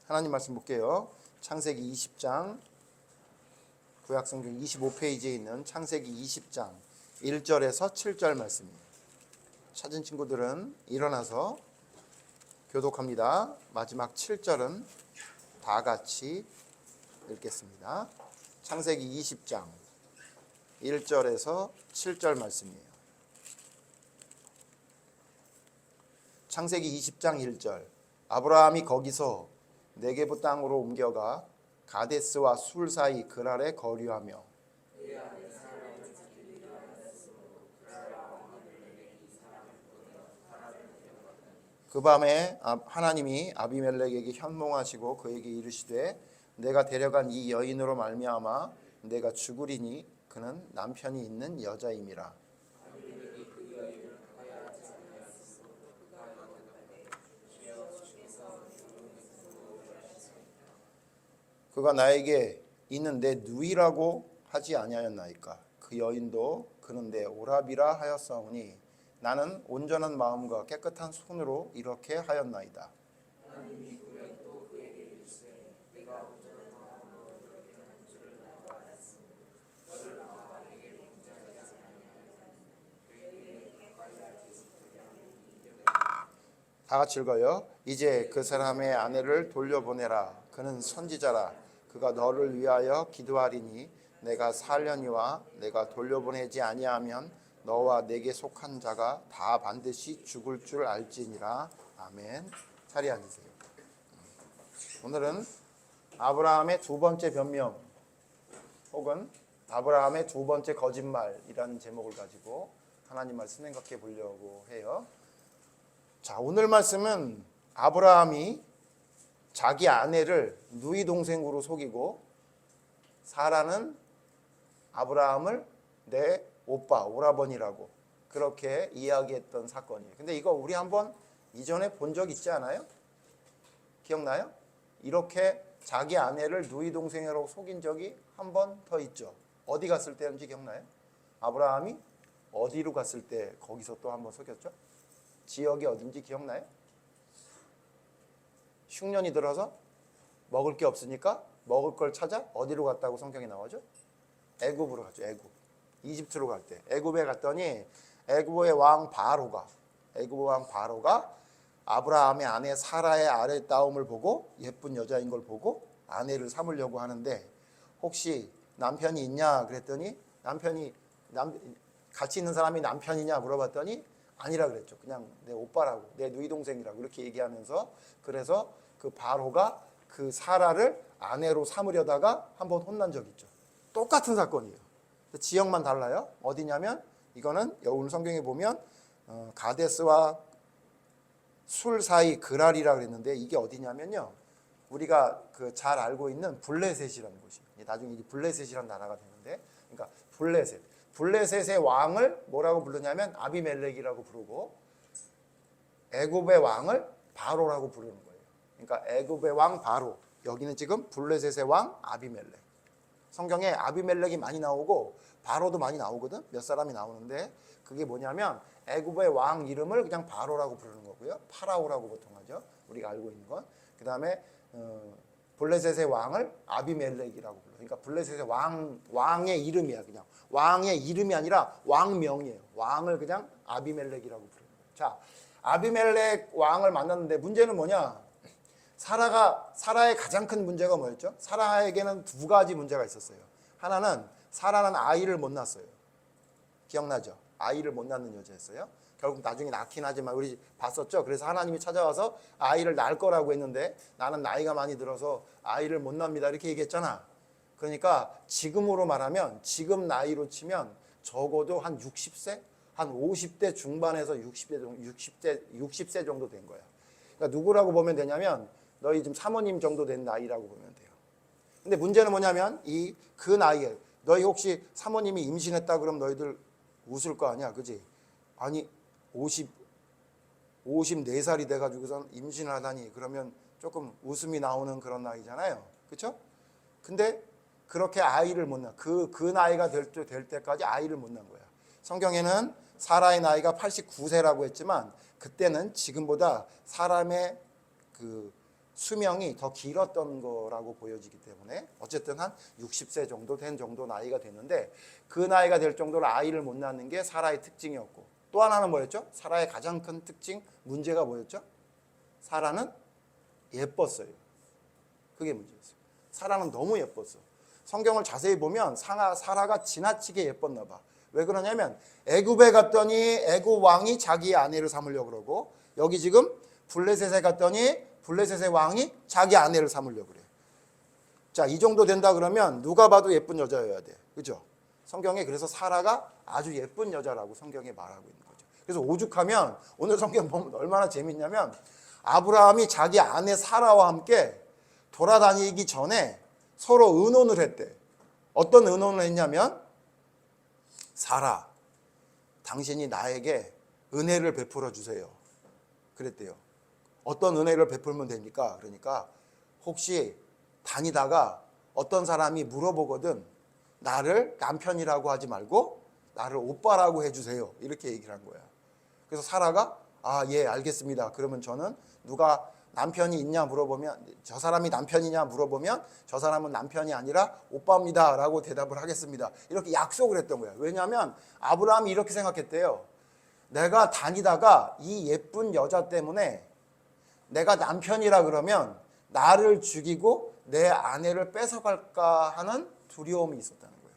하나님 말씀 볼게요. 창세기 20장, 구약성경 25페이지에 있는 창세기 20장 1절에서 7절 말씀입니다. 찾은 친구들은 일어나서 교독합니다. 마지막 7절은 다 같이 읽겠습니다. 창세기 20장 1절에서 7절 말씀이에요. 창세기 20장 1절. 아브라함이 거기서 네게부 땅으로 옮겨가 가데스와 술 사이 그랄에 거류하며 그 밤에 하나님이 아비멜렉에게 현몽하시고 그에게 이르시되 내가 데려간 이 여인으로 말미암아 내가 죽으리니 그는 남편이 있는 여자임이라. 그가 나에게 이는 내 누이라고 하지 아니하였나이까. 그 여인도 그는 내 오라비라 하였사오니 나는 온전한 마음과 깨끗한 손으로 이렇게 하였나이다. 다 같이 읽어요. 이제 그 사람의 아내를 돌려보내라. 그는 선지자라. 그가 너를 위하여 기도하리니 내가 살려니와 내가 돌려보내지 아니하면 너와 내게 속한 자가 다 반드시 죽을 줄 알지니라. 아멘. 자리에 앉으세요. 오늘은 아브라함의 두 번째 변명 혹은 아브라함의 두 번째 거짓말이라는 제목을 가지고 하나님 말씀 생각해 보려고 해요. 자, 오늘 말씀은 아브라함이 자기 아내를 누이 동생으로 속이고 사라는 아브라함을 내 오빠, 오라버니라고 그렇게 이야기했던 사건이에요. 근데 이거 우리 한번 이전에 본 적 있지 않아요? 기억나요? 이렇게 자기 아내를 누이 동생으로 속인 적이 한 번 더 있죠. 어디 갔을 때인지 기억나요? 아브라함이 어디로 갔을 때 거기서 또 한 번 속였죠? 지역이 어딘지 기억나요? 흉년이 들어서 먹을 게 없으니까 먹을 걸 찾아 어디로 갔다고 성경에 나오죠? 애굽으로 갔죠. 애굽. 이집트로 갈 때 애굽에 갔더니 애굽의 왕 바로가 아브라함의 아내 사라의 아름다움을 보고 예쁜 여자인 걸 보고 아내를 삼으려고 하는데 혹시 남편이 있냐 그랬더니 같이 있는 사람이 남편이냐 물어봤더니 아니라 그랬죠. 그냥 내 오빠라고 내 누이 동생이라고 이렇게 얘기하면서 그래서 그 바로가 그 사라를 아내로 삼으려다가 한번 혼난 적이 있죠. 똑같은 사건이에요. 지역만 달라요. 어디냐면 이거는 오늘 성경에 보면 가데스와 술 사이 그랄이라 그랬는데 이게 어디냐면요. 우리가 그 잘 알고 있는 블레셋이라는 곳이에요. 나중에 이 블레셋이라는 나라가 되는데 그러니까 블레셋의 왕을 뭐라고 부르냐면 아비멜렉이라고 부르고 애굽의 왕을 바로라고 부르는 거예요. 그러니까 애굽의 왕 바로, 여기는 지금 블레셋의 왕 아비멜렉. 성경에 아비멜렉이 많이 나오고 바로도 많이 나오거든. 몇 사람이 나오는데 그게 뭐냐면 애굽의 왕 이름을 그냥 바로라고 부르는 거고요. 파라오라고 보통 하죠. 우리가 알고 있는 건. 그 다음에 블레셋의 왕을 아비멜렉이라고 불러요. 그러니까 블레셋의 왕의 이름이야. 그냥 왕의 이름이 아니라 왕명이에요. 왕을 그냥 아비멜렉이라고 부르는 거예요. 자, 아비멜렉 왕을 만났는데 문제는 뭐냐? 사라의 가장 큰 문제가 뭐였죠? 사라에게는 두 가지 문제가 있었어요. 하나는 사라는 아이를 못 낳았어요. 기억나죠? 아이를 못 낳는 여자였어요. 결국 나중에 낳긴 하지만 우리 봤었죠? 그래서 하나님이 찾아와서 아이를 낳을 거라고 했는데 나는 나이가 많이 들어서 아이를 못 납니다. 이렇게 얘기했잖아. 그러니까 지금으로 말하면 지금 나이로 치면 적어도 한 60세? 한 50대 중반에서 60세 정도 된 거야. 그러니까 누구라고 보면 되냐면 너희 지금 사모님 정도 된 나이라고 보면 돼요. 근데 문제는 뭐냐면 그 나이에 너희 혹시 사모님이 임신했다 그러면 너희들 웃을 거 아니야. 그지? 아니 54살이 돼가지고선 임신을 하다니 그러면 조금 웃음이 나오는 그런 나이잖아요. 그렇죠? 근데 그렇게 아이를 못 낳아. 그 나이가 될 때까지 아이를 못 낳은 거야. 성경에는 사라의 나이가 89세라고 했지만 그때는 지금보다 사람의 그 수명이 더 길었던 거라고 보여지기 때문에 어쨌든 한 60세 정도 된 정도 나이가 됐는데 그 나이가 될 정도로 아이를 못 낳는 게 사라의 특징이었고 또 하나는 뭐였죠? 사라의 가장 큰 특징, 문제가 뭐였죠? 사라는 예뻤어요. 그게 문제였어요. 사라는 너무 예뻤어. 성경을 자세히 보면 사라가 지나치게 예뻤나 봐. 왜 그러냐면 애굽에 갔더니 애굽 왕이 자기 아내를 삼으려고 그러고 여기 지금 블레셋에 갔더니 블레셋의 왕이 자기 아내를 삼으려고 그래. 자, 이 정도 된다 그러면 누가 봐도 예쁜 여자여야 돼. 그죠? 성경에 그래서 사라가 아주 예쁜 여자라고 성경에 말하고 있는 거죠. 그래서 오죽하면 오늘 성경 보면 얼마나 재밌냐면 아브라함이 자기 아내 사라와 함께 돌아다니기 전에 서로 의논을 했대. 어떤 의논을 했냐면 사라, 당신이 나에게 은혜를 베풀어 주세요. 그랬대요. 어떤 은혜를 베풀면 됩니까? 그러니까 혹시 다니다가 어떤 사람이 물어보거든 나를 남편이라고 하지 말고 나를 오빠라고 해주세요. 이렇게 얘기를 한 거야. 그래서 사라가 예 알겠습니다. 그러면 저는 누가 남편이 있냐 물어보면 저 사람이 남편이냐 물어보면 저 사람은 남편이 아니라 오빠입니다 라고 대답을 하겠습니다. 이렇게 약속을 했던 거야. 왜냐하면 아브라함이 이렇게 생각했대요. 내가 다니다가 이 예쁜 여자 때문에 내가 남편이라 그러면 나를 죽이고 내 아내를 뺏어갈까 하는 두려움이 있었다는 거예요.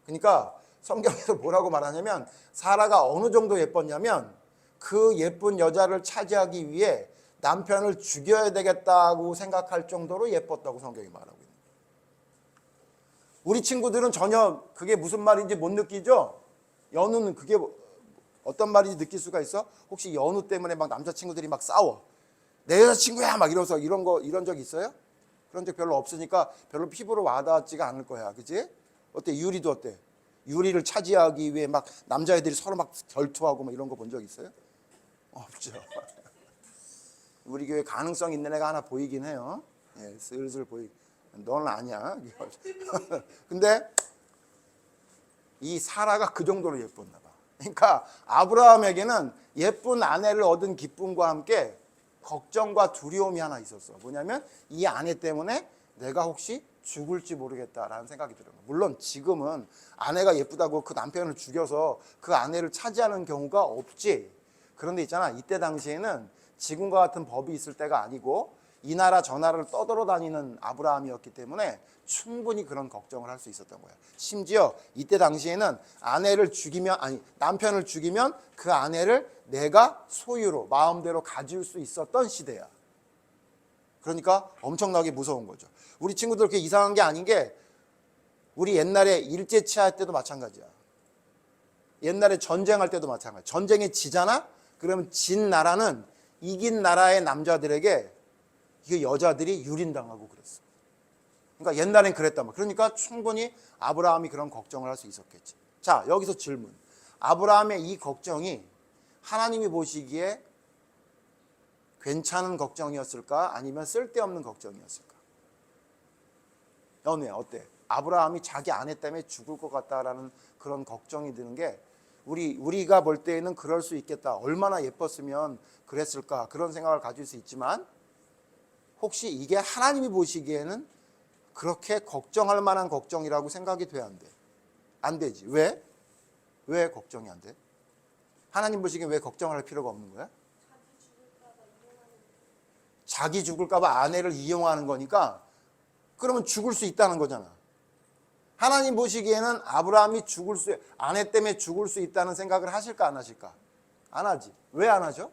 그러니까 성경에서 뭐라고 말하냐면 사라가 어느 정도 예뻤냐면 그 예쁜 여자를 차지하기 위해 남편을 죽여야 되겠다고 생각할 정도로 예뻤다고 성경이 말하고 있는 거예요. 우리 친구들은 전혀 그게 무슨 말인지 못 느끼죠? 연우는 그게 어떤 말인지 느낄 수가 있어? 혹시 연우 때문에 막 남자친구들이 막 싸워. 내 여자친구야 막 이러면서 이런 적 있어요? 그런 적 별로 없으니까 별로 피부로 와닿지가 않을 거야. 그치? 어때? 유리도 어때? 유리를 차지하기 위해 막 남자애들이 서로 막 결투하고 막 이런 거 본 적 있어요? 없죠. 우리 교회 가능성 있는 애가 하나 보이긴 해요. 예, 슬슬 너는 아니야. 근데 이 사라가 그 정도로 예뻤나 봐. 그러니까 아브라함에게는 예쁜 아내를 얻은 기쁨과 함께 걱정과 두려움이 하나 있었어. 뭐냐면 이 아내 때문에 내가 혹시 죽을지 모르겠다라는 생각이 들어요. 물론 지금은 아내가 예쁘다고 그 남편을 죽여서 그 아내를 차지하는 경우가 없지. 그런데 있잖아, 이때 당시에는 지금과 같은 법이 있을 때가 아니고 이 나라 저 나라를 떠돌아다니는 아브라함이었기 때문에 충분히 그런 걱정을 할 수 있었던 거야. 심지어 이때 당시에는 남편을 죽이면 그 아내를 내가 소유로 마음대로 가질 수 있었던 시대야. 그러니까 엄청나게 무서운 거죠. 우리 친구들 그렇게 이상한 게 아닌 게 우리 옛날에 일제치하할 때도 마찬가지야. 옛날에 전쟁할 때도 마찬가지야. 전쟁에 지잖아? 그러면 진 나라는 이긴 나라의 남자들에게 이게 여자들이 유린당하고 그랬어. 그러니까 옛날엔 그랬단 말이야. 그러니까 충분히 아브라함이 그런 걱정을 할 수 있었겠지. 자, 여기서 질문. 아브라함의 이 걱정이 하나님이 보시기에 괜찮은 걱정이었을까? 아니면 쓸데없는 걱정이었을까? 연우야, 어때? 아브라함이 자기 아내 때문에 죽을 것 같다라는 그런 걱정이 드는 게 우리가 볼 때에는 그럴 수 있겠다. 얼마나 예뻤으면 그랬을까? 그런 생각을 가질 수 있지만 혹시 이게 하나님이 보시기에는 그렇게 걱정할 만한 걱정이라고 생각이 돼야 안 돼? 안 되지. 왜? 왜 걱정이 안 돼? 하나님 보시기엔 왜 걱정할 필요가 없는 거야? 자기 죽을까 봐 아내를 이용하는 거니까 그러면 죽을 수 있다는 거잖아. 하나님 보시기에는 아브라함이 아내 때문에 죽을 수 있다는 생각을 하실까 안 하실까? 안 하지. 왜 안 하죠?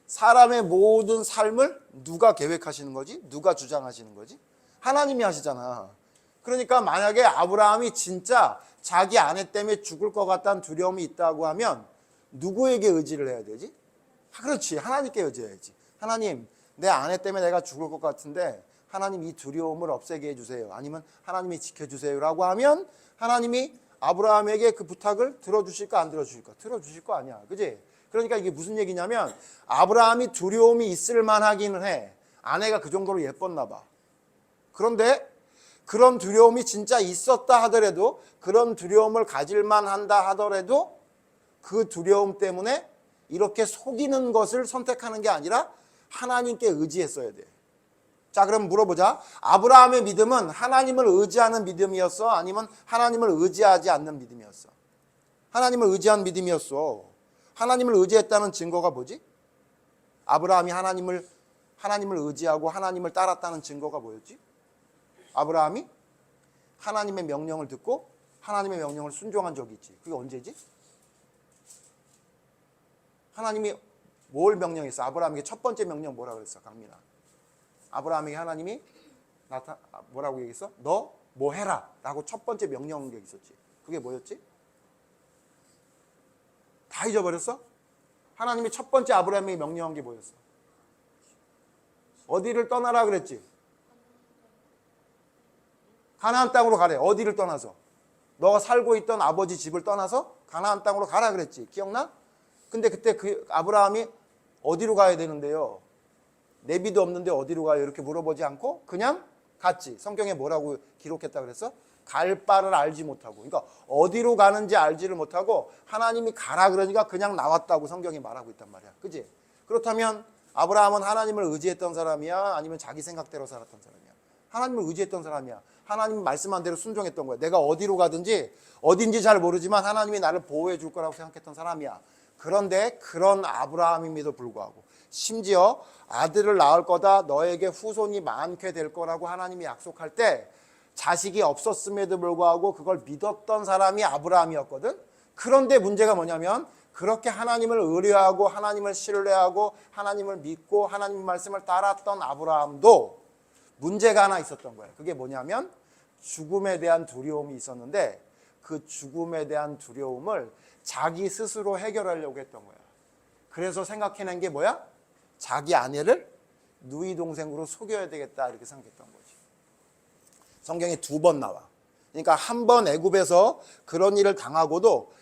사람의 모든 삶을 누가 계획하시는 거지? 누가 주장하시는 거지? 하나님이 하시잖아. 그러니까 만약에 아브라함이 진짜 자기 아내 때문에 죽을 것 같다는 두려움이 있다고 하면 누구에게 의지를 해야 되지? 그렇지. 하나님께 의지해야지. 하나님, 내 아내 때문에 내가 죽을 것 같은데 하나님 이 두려움을 없애게 해주세요. 아니면 하나님이 지켜주세요라고 하면 하나님이 아브라함에게 그 부탁을 들어주실까 안 들어주실까? 들어주실 거 아니야. 그지? 그러니까 이게 무슨 얘기냐면 아브라함이 두려움이 있을 만하기는 해. 아내가 그 정도로 예뻤나 봐. 그런데 그런 두려움이 진짜 있었다 하더라도 그런 두려움을 가질 만한다 하더라도 그 두려움 때문에 이렇게 속이는 것을 선택하는 게 아니라 하나님께 의지했어야 돼. 자, 그럼 물어보자. 아브라함의 믿음은 하나님을 의지하는 믿음이었어? 아니면 하나님을 의지하지 않는 믿음이었어? 하나님을 의지한 믿음이었어. 하나님을 의지했다는 증거가 뭐지? 아브라함이 하나님을 의지하고 하나님을 따랐다는 증거가 뭐였지? 아브라함이 하나님의 명령을 듣고 하나님의 명령을 순종한 적이 있지. 그게 언제지? 하나님이 뭘 명령했어? 아브라함에게 첫 번째 명령 뭐라 그랬어? 강민아. 아브라함에게 하나님이 뭐라고 얘기했어? 너 뭐 해라 라고 첫 번째 명령한 게 있었지. 그게 뭐였지? 다 잊어버렸어? 하나님이 첫 번째 아브라함에게 명령한 게 뭐였어? 어디를 떠나라 그랬지? 가나안 땅으로 가래. 어디를 떠나서? 너가 살고 있던 아버지 집을 떠나서 가나안 땅으로 가라 그랬지. 기억나? 근데 그때 그 아브라함이 어디로 가야 되는데요? 내비도 없는데 어디로 가요? 이렇게 물어보지 않고 그냥 갔지. 성경에 뭐라고 기록했다 그랬어? 갈 바를 알지 못하고. 그러니까 어디로 가는지 알지를 못하고 하나님이 가라 그러니까 그냥 나왔다고 성경이 말하고 있단 말이야. 그지? 그렇다면 아브라함은 하나님을 의지했던 사람이야? 아니면 자기 생각대로 살았던 사람이야? 하나님을 의지했던 사람이야. 하나님 말씀한 대로 순종했던 거야. 내가 어디로 가든지 어딘지 잘 모르지만 하나님이 나를 보호해 줄 거라고 생각했던 사람이야. 그런데 그런 아브라함임에도 불구하고 심지어 아들을 낳을 거다, 너에게 후손이 많게 될 거라고 하나님이 약속할 때 자식이 없었음에도 불구하고 그걸 믿었던 사람이 아브라함이었거든. 그런데 문제가 뭐냐면 그렇게 하나님을 의뢰하고 하나님을 신뢰하고 하나님을 믿고 하나님 말씀을 따랐던 아브라함도 문제가 하나 있었던 거예요. 그게 뭐냐면 죽음에 대한 두려움이 있었는데 그 죽음에 대한 두려움을 자기 스스로 해결하려고 했던 거야. 그래서 생각해낸 게 뭐야? 자기 아내를 누이 동생으로 속여야 되겠다 이렇게 생각했던 거지. 성경에 2번 나와. 그러니까 한 번 애굽에서 그런 일을 당하고도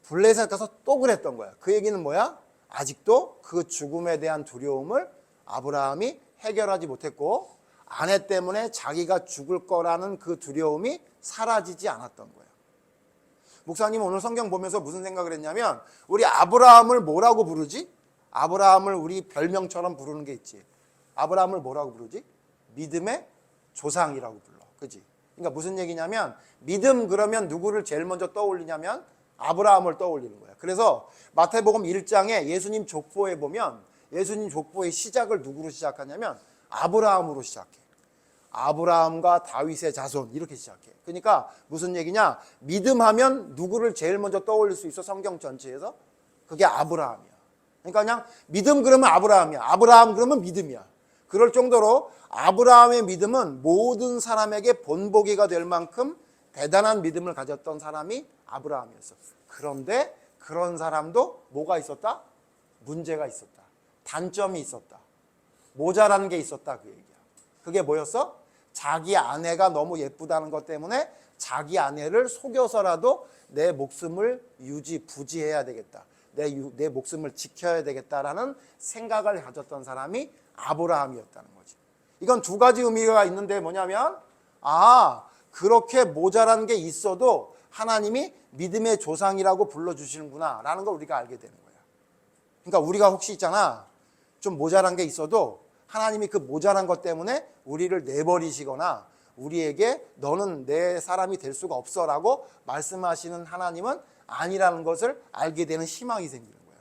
블레셋 가서 또 그랬던 거야. 그 얘기는 뭐야? 아직도 그 죽음에 대한 두려움을 아브라함이 해결하지 못했고 아내 때문에 자기가 죽을 거라는 그 두려움이 사라지지 않았던 거야. 목사님은 오늘 성경 보면서 무슨 생각을 했냐면 우리 아브라함을 뭐라고 부르지? 아브라함을 우리 별명처럼 부르는 게 있지. 아브라함을 뭐라고 부르지? 믿음의 조상이라고 불러. 그지? 그러니까 무슨 얘기냐면 믿음 그러면 누구를 제일 먼저 떠올리냐면 아브라함을 떠올리는 거야. 그래서 마태복음 1장에 예수님 족보에 보면 예수님 족보의 시작을 누구로 시작하냐면 아브라함으로 시작해. 아브라함과 다윗의 자손 이렇게 시작해. 그러니까 무슨 얘기냐? 믿음하면 누구를 제일 먼저 떠올릴 수 있어? 성경 전체에서? 그게 아브라함이야. 그러니까 그냥 믿음 그러면 아브라함이야. 아브라함 그러면 믿음이야. 그럴 정도로 아브라함의 믿음은 모든 사람에게 본보기가 될 만큼 대단한 믿음을 가졌던 사람이 아브라함이었어. 그런데 그런 사람도 뭐가 있었다? 문제가 있었다. 단점이 있었다. 모자란 게 있었다 그 얘기야. 그게 뭐였어? 자기 아내가 너무 예쁘다는 것 때문에 자기 아내를 속여서라도 내 목숨을 부지해야 되겠다. 내 목숨을 지켜야 되겠다라는 생각을 가졌던 사람이 아브라함이었다는 거지. 이건 2가지 의미가 있는데 뭐냐면 그렇게 모자란 게 있어도 하나님이 믿음의 조상이라고 불러주시는구나 라는 걸 우리가 알게 되는 거야. 그러니까 우리가 혹시 있잖아 좀 모자란 게 있어도 하나님이 그 모자란 것 때문에 우리를 내버리시거나 우리에게 너는 내 사람이 될 수가 없어 라고 말씀하시는 하나님은 아니라는 것을 알게 되는 희망이 생기는 거예요.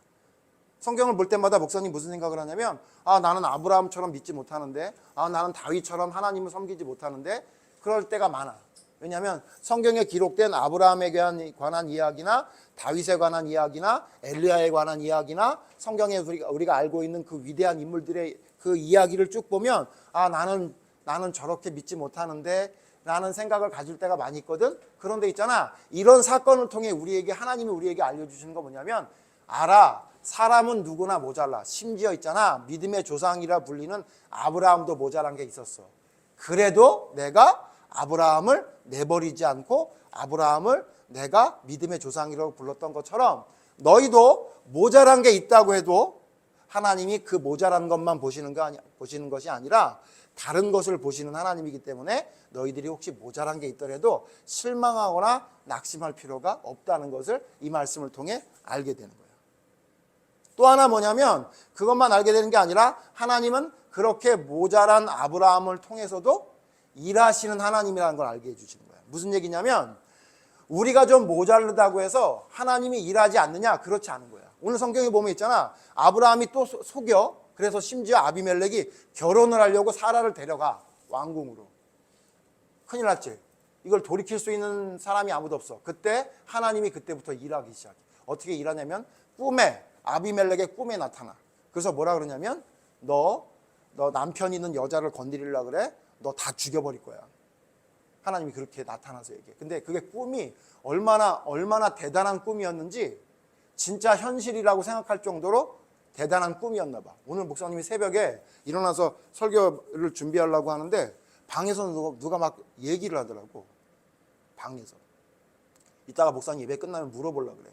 성경을 볼 때마다 목사님 무슨 생각을 하냐면 나는 아브라함처럼 믿지 못하는데 나는 다윗처럼 하나님을 섬기지 못하는데 그럴 때가 많아. 왜냐하면 성경에 기록된 아브라함에 관한 이야기나 다윗에 관한 이야기나 엘리야에 관한 이야기나 성경에 우리가 알고 있는 그 위대한 인물들의 그 이야기를 쭉 보면 나는 저렇게 믿지 못하는데 라는 생각을 가질 때가 많이 있거든. 그런데 있잖아 이런 사건을 통해 하나님이 우리에게 알려주시는 거 뭐냐면 사람은 누구나 모자라. 심지어 있잖아 믿음의 조상이라 불리는 아브라함도 모자란 게 있었어. 그래도 내가 아브라함을 내버리지 않고 아브라함을 내가 믿음의 조상이라고 불렀던 것처럼 너희도 모자란 게 있다고 해도 하나님이 그 모자란 것만 보시는 것이 아니라 다른 것을 보시는 하나님이기 때문에 너희들이 혹시 모자란 게 있더라도 실망하거나 낙심할 필요가 없다는 것을 이 말씀을 통해 알게 되는 거예요. 또 하나 뭐냐면 그것만 알게 되는 게 아니라 하나님은 그렇게 모자란 아브라함을 통해서도 일하시는 하나님이라는 걸 알게 해주시는 거예요. 무슨 얘기냐면 우리가 좀 모자르다고 해서 하나님이 일하지 않느냐? 그렇지 않은 거야. 오늘 성경에 보면 있잖아. 아브라함이 또 속여. 그래서 심지어 아비멜렉이 결혼을 하려고 사라를 데려가. 왕궁으로. 큰일 났지. 이걸 돌이킬 수 있는 사람이 아무도 없어. 그때 하나님이 그때부터 일하기 시작해. 어떻게 일하냐면 꿈에, 아비멜렉의 꿈에 나타나. 그래서 뭐라 그러냐면 너 남편 있는 여자를 건드리려고 그래? 너 다 죽여버릴 거야. 하나님이 그렇게 나타나서 얘기해. 근데 그게 꿈이 얼마나 대단한 꿈이었는지 진짜 현실이라고 생각할 정도로 대단한 꿈이었나 봐. 오늘 목사님이 새벽에 일어나서 설교를 준비하려고 하는데 방에서 누가 막 얘기를 하더라고. 방에서. 이따가 목사님 예배 끝나면 물어보려고 그래.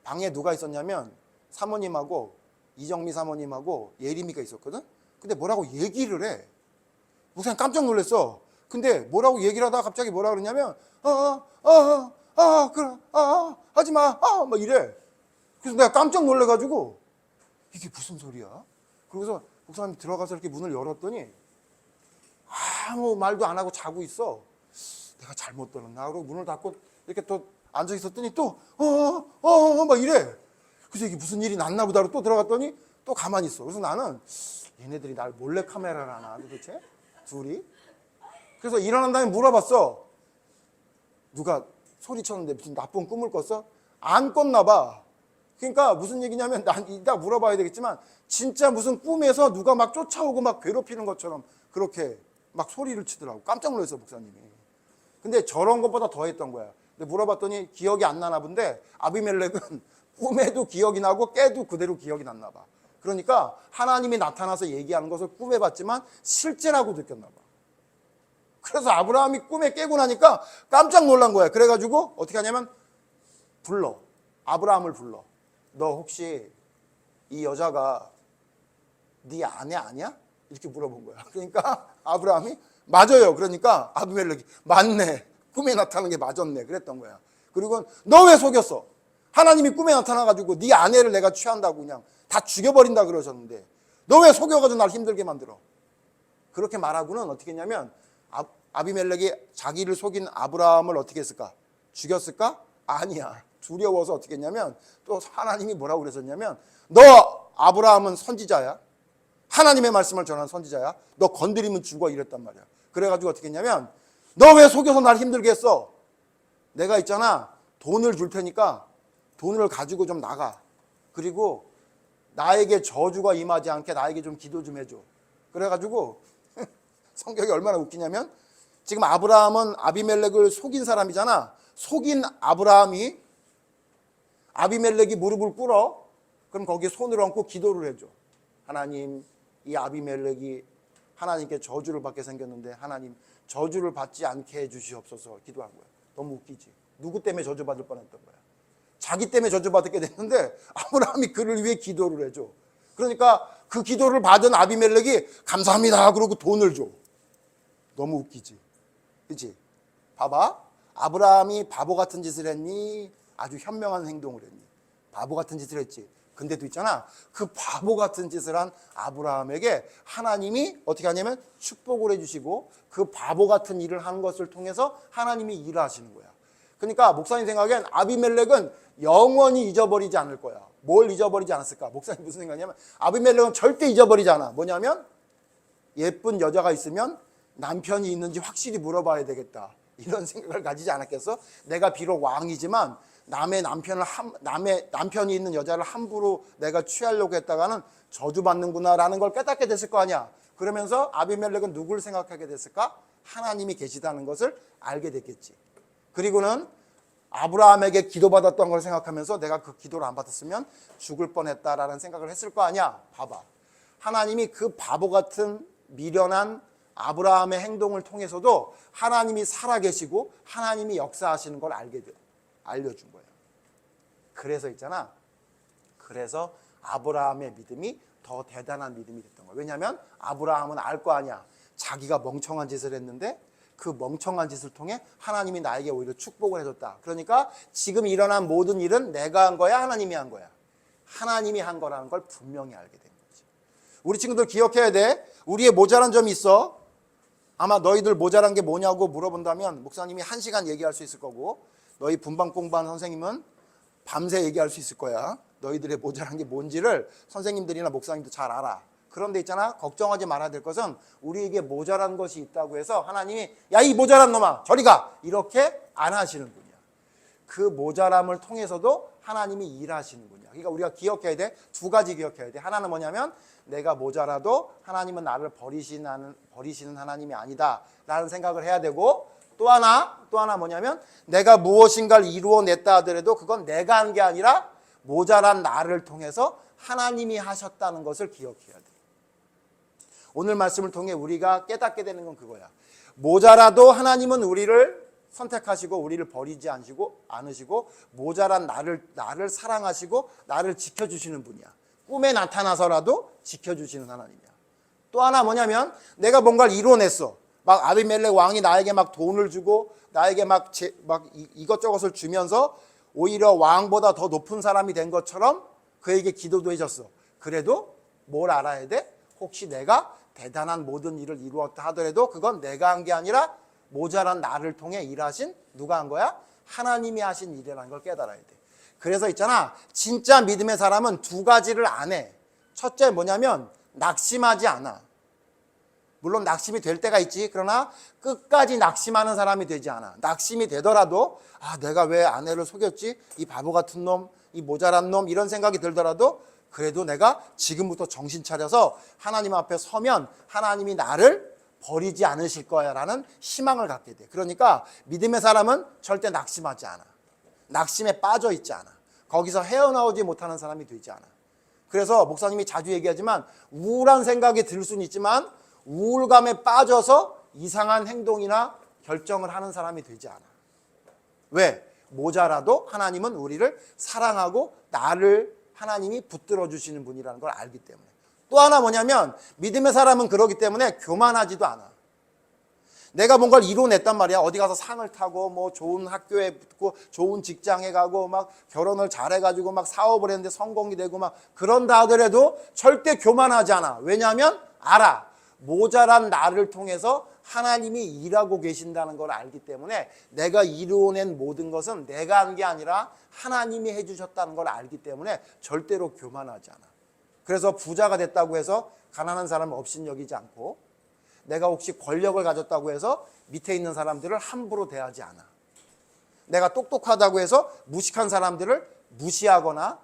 방에 누가 있었냐면 사모님하고 이정미 사모님하고 예림이가 있었거든. 근데 뭐라고 얘기를 해. 목사님 깜짝 놀랐어. 근데 뭐라고 얘기를 하다가 갑자기 뭐라 그러냐면 하지마 막 이래. 그래서 내가 깜짝 놀래가지고 이게 무슨 소리야? 그러고서 목사님이 들어가서 이렇게 문을 열었더니 아무 말도 안 하고 자고 있어. 내가 잘못 들었나? 그러고 문을 닫고 이렇게 또 앉아 있었더니 또 막 이래. 그래서 이게 무슨 일이 났나 보다 또 들어갔더니 또 가만히 있어. 그래서 나는 얘네들이 날 몰래 카메라를 하나 도대체? 둘이? 그래서 일어난 다음에 물어봤어. 누가 소리쳤는데 무슨 나쁜 꿈을 꿨어? 안 꿨나 봐. 그러니까 무슨 얘기냐면 난 이따 물어봐야 되겠지만 진짜 무슨 꿈에서 누가 막 쫓아오고 막 괴롭히는 것처럼 그렇게 막 소리를 치더라고. 깜짝 놀랐어 목사님이. 근데 저런 것보다 더 했던 거야. 근데 물어봤더니 기억이 안 나나 본데 아비멜렉은 꿈에도 기억이 나고 깨도 그대로 기억이 났나 봐. 그러니까 하나님이 나타나서 얘기하는 것을 꿈에 봤지만 실제라고 느꼈나 봐. 그래서 아브라함이 꿈에 깨고 나니까 깜짝 놀란 거야. 그래가지고 어떻게 하냐면 아브라함을 불러. 너 혹시 이 여자가 네 아내 아니야? 이렇게 물어본 거야. 그러니까 아브라함이 맞아요. 그러니까 아비멜렉이 맞네. 꿈에 나타나는 게 맞았네. 그랬던 거야. 그리고 너 왜 속였어? 하나님이 꿈에 나타나가지고 네 아내를 내가 취한다고 그냥 다 죽여버린다 그러셨는데 너 왜 속여가지고 날 힘들게 만들어? 그렇게 말하고는 어떻게 했냐면 아비멜렉이 자기를 속인 아브라함을 어떻게 했을까? 죽였을까? 아니야. 두려워서 어떻게 했냐면 또 하나님이 뭐라고 그랬었냐면 너 아브라함은 선지자야. 하나님의 말씀을 전하는 선지자야. 너 건드리면 죽어 이랬단 말이야. 그래가지고 어떻게 했냐면 너 왜 속여서 날 힘들게 했어? 내가 있잖아. 돈을 줄 테니까 돈을 가지고 좀 나가. 그리고 나에게 저주가 임하지 않게 나에게 좀 기도 좀 해줘. 그래가지고 성격이 얼마나 웃기냐면 지금 아브라함은 아비멜렉을 속인 사람이잖아. 속인 아브라함이 아비멜렉이 무릎을 꿇어. 그럼 거기에 손을 얹고 기도를 해줘. 하나님, 이 아비멜렉이 하나님께 저주를 받게 생겼는데 하나님 저주를 받지 않게 해주시옵소서 기도한 거야. 너무 웃기지. 누구 때문에 저주받을 뻔했던 거야. 자기 때문에 저주받게 됐는데 아브라함이 그를 위해 기도를 해줘. 그러니까 그 기도를 받은 아비멜렉이 감사합니다 그러고 돈을 줘. 너무 웃기지. 그치? 봐봐. 아브라함이 바보 같은 짓을 했니? 아주 현명한 행동을 했니? 바보 같은 짓을 했지. 근데도 있잖아. 그 바보 같은 짓을 한 아브라함에게 하나님이 어떻게 하냐면 축복을 해주시고 그 바보 같은 일을 한 것을 통해서 하나님이 일을 하시는 거야. 그러니까 목사님 생각엔 아비멜렉은 영원히 잊어버리지 않을 거야. 뭘 잊어버리지 않았을까? 목사님 무슨 생각이냐면 아비멜렉은 절대 잊어버리지 않아. 뭐냐면 예쁜 여자가 있으면 남편이 있는지 확실히 물어봐야 되겠다. 이런 생각을 가지지 않았겠어? 내가 비록 왕이지만 남의 남편이 있는 여자를 함부로 내가 취하려고 했다가는 저주받는구나라는 걸 깨닫게 됐을 거 아니야. 그러면서 아비멜렉은 누구를 생각하게 됐을까? 하나님이 계시다는 것을 알게 됐겠지. 그리고는 아브라함에게 기도받았던 걸 생각하면서 내가 그 기도를 안 받았으면 죽을 뻔했다라는 생각을 했을 거 아니야. 봐봐. 하나님이 그 바보 같은 미련한 아브라함의 행동을 통해서도 하나님이 살아계시고 하나님이 역사하시는 걸 알려준 거예요. 그래서 있잖아. 그래서 아브라함의 믿음이 더 대단한 믿음이 됐던 거예요. 왜냐하면 아브라함은 알 거 아니야. 자기가 멍청한 짓을 했는데 그 멍청한 짓을 통해 하나님이 나에게 오히려 축복을 해줬다. 그러니까 지금 일어난 모든 일은 내가 한 거야? 하나님이 한 거야? 하나님이 한 거라는 걸 분명히 알게 된 거지. 우리 친구들 기억해야 돼. 우리의 모자란 점이 있어. 아마 너희들 모자란 게 뭐냐고 물어본다면 목사님이 1시간 얘기할 수 있을 거고, 너희 분방 공부하는 선생님은 밤새 얘기할 수 있을 거야. 너희들의 모자란 게 뭔지를 선생님들이나 목사님도 잘 알아. 그런데 있잖아, 걱정하지 말아야 될 것은 우리에게 모자란 것이 있다고 해서 하나님이 야, 이 모자란 놈아 저리 가, 이렇게 안 하시는 분이야. 그 모자람을 통해서도 하나님이 일하시는 분이야. 그러니까 우리가 기억해야 돼. 2가지 기억해야 돼. 하나는 뭐냐면 내가 모자라도 하나님은 나를 버리시는 하나님이 아니다 라는 생각을 해야 되고, 또 하나 뭐냐면 내가 무엇인가를 이루어냈다 하더라도 그건 내가 한 게 아니라 모자란 나를 통해서 하나님이 하셨다는 것을 기억해야 돼. 오늘 말씀을 통해 우리가 깨닫게 되는 건 그거야. 모자라도 하나님은 우리를 선택하시고 우리를 버리지 않으시고 모자란 나를 사랑하시고 나를 지켜주시는 분이야. 꿈에 나타나서라도 지켜주시는 하나님이야. 또 하나 뭐냐면 내가 뭔가를 이뤄냈어. 막 아비멜렉 왕이 나에게 막 돈을 주고 나에게 막 이것저것을 주면서 오히려 왕보다 더 높은 사람이 된 것처럼 그에게 기도도 해줬어. 그래도 뭘 알아야 돼? 혹시 내가 대단한 모든 일을 이루었다 하더라도 그건 내가 한 게 아니라 모자란 나를 통해 일하신 누가 한 거야? 하나님이 하신 일이라는 걸 깨달아야 돼. 그래서 있잖아, 진짜 믿음의 사람은 2가지를 안 해. 첫째 뭐냐면 낙심하지 않아. 물론 낙심이 될 때가 있지. 그러나 끝까지 낙심하는 사람이 되지 않아. 낙심이 되더라도 내가 왜 아내를 속였지? 이 바보 같은 놈, 이 모자란 놈, 이런 생각이 들더라도 그래도 내가 지금부터 정신 차려서 하나님 앞에 서면 하나님이 나를 버리지 않으실 거야 라는 희망을 갖게 돼. 그러니까 믿음의 사람은 절대 낙심하지 않아. 낙심에 빠져 있지 않아. 거기서 헤어나오지 못하는 사람이 되지 않아. 그래서 목사님이 자주 얘기하지만 우울한 생각이 들 수는 있지만 우울감에 빠져서 이상한 행동이나 결정을 하는 사람이 되지 않아. 왜? 모자라도 하나님은 우리를 사랑하고 나를 하나님이 붙들어 주시는 분이라는 걸 알기 때문에. 또 하나 뭐냐면 믿음의 사람은 그러기 때문에 교만하지도 않아. 내가 뭔가를 이뤄냈단 말이야. 어디 가서 상을 타고 뭐 좋은 학교에 붙고 좋은 직장에 가고 막 결혼을 잘해가지고 막 사업을 했는데 성공이 되고 막 그런다 하더라도 절대 교만하지 않아. 왜냐하면 알아. 모자란 나를 통해서 하나님이 일하고 계신다는 걸 알기 때문에 내가 이루어낸 모든 것은 내가 한 게 아니라 하나님이 해주셨다는 걸 알기 때문에 절대로 교만하지 않아. 그래서 부자가 됐다고 해서 가난한 사람을 업신여기지 않고, 내가 혹시 권력을 가졌다고 해서 밑에 있는 사람들을 함부로 대하지 않아. 내가 똑똑하다고 해서 무식한 사람들을 무시하거나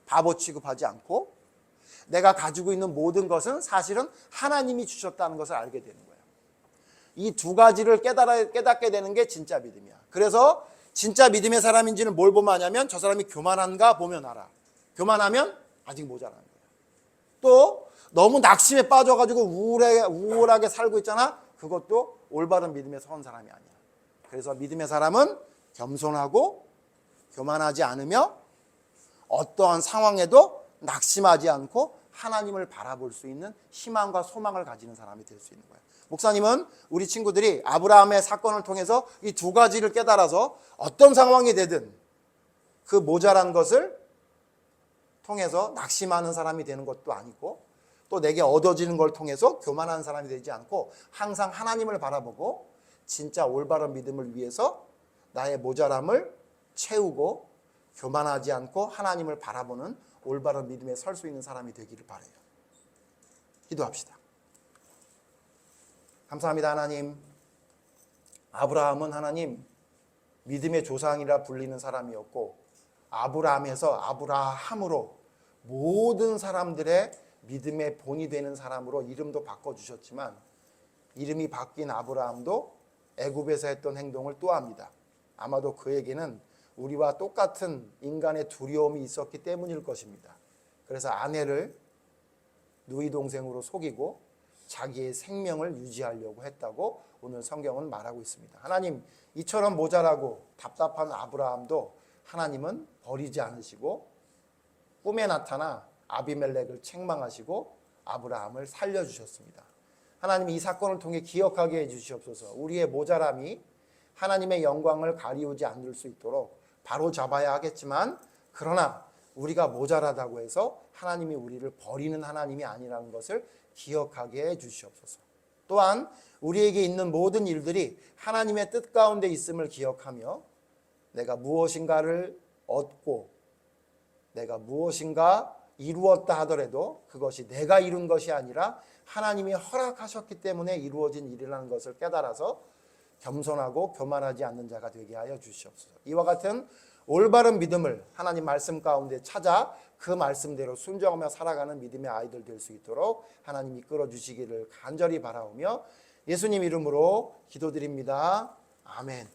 바보 취급하지 않고, 내가 가지고 있는 모든 것은 사실은 하나님이 주셨다는 것을 알게 되는 거예요. 이 2가지를 깨닫게 되는 게 진짜 믿음이야. 그래서 진짜 믿음의 사람인지는 뭘 보면 아냐면 저 사람이 교만한가 보면 알아. 교만하면 아직 모자라는 거야. 또 너무 낙심에 빠져가지고 우울하게 살고 있잖아. 그것도 올바른 믿음에 선 사람이 아니야. 그래서 믿음의 사람은 겸손하고 교만하지 않으며 어떠한 상황에도 낙심하지 않고 하나님을 바라볼 수 있는 희망과 소망을 가지는 사람이 될 수 있는 거야. 목사님은 우리 친구들이 아브라함의 사건을 통해서 이 2가지를 깨달아서 어떤 상황이 되든 그 모자란 것을 통해서 낙심하는 사람이 되는 것도 아니고, 또 내게 얻어지는 걸 통해서 교만한 사람이 되지 않고 항상 하나님을 바라보고 진짜 올바른 믿음을 위해서 나의 모자람을 채우고 교만하지 않고 하나님을 바라보는 올바른 믿음에 설 수 있는 사람이 되기를 바라요. 기도합시다. 감사합니다. 하나님, 아브라함은 하나님 믿음의 조상이라 불리는 사람이었고, 아브라함에서 아브라함으로 모든 사람들의 믿음의 본이 되는 사람으로 이름도 바꿔주셨지만, 이름이 바뀐 아브라함도 애굽에서 했던 행동을 또 합니다. 아마도 그에게는 우리와 똑같은 인간의 두려움이 있었기 때문일 것입니다. 그래서 아내를 누이 동생으로 속이고 자기의 생명을 유지하려고 했다고 오늘 성경은 말하고 있습니다. 하나님, 이처럼 모자라고 답답한 아브라함도 하나님은 버리지 않으시고 꿈에 나타나 아비멜렉을 책망하시고 아브라함을 살려주셨습니다. 하나님, 이 사건을 통해 기억하게 해주시옵소서. 우리의 모자람이 하나님의 영광을 가리우지 않을 수 있도록 바로 잡아야 하겠지만, 그러나 우리가 모자라다고 해서 하나님이 우리를 버리는 하나님이 아니라는 것을 기억하게 해 주시옵소서. 또한 우리에게 있는 모든 일들이 하나님의 뜻 가운데 있음을 기억하며 내가 무엇인가를 얻고 내가 무엇인가 이루었다 하더라도 그것이 내가 이룬 것이 아니라 하나님이 허락하셨기 때문에 이루어진 일이라는 것을 깨달아서 겸손하고 교만하지 않는 자가 되게 하여 주시옵소서. 이와 같은 올바른 믿음을 하나님 말씀 가운데 찾아 그 말씀대로 순종하며 살아가는 믿음의 아이들 될 수 있도록 하나님 이끌어 주시기를 간절히 바라오며 예수님 이름으로 기도드립니다. 아멘.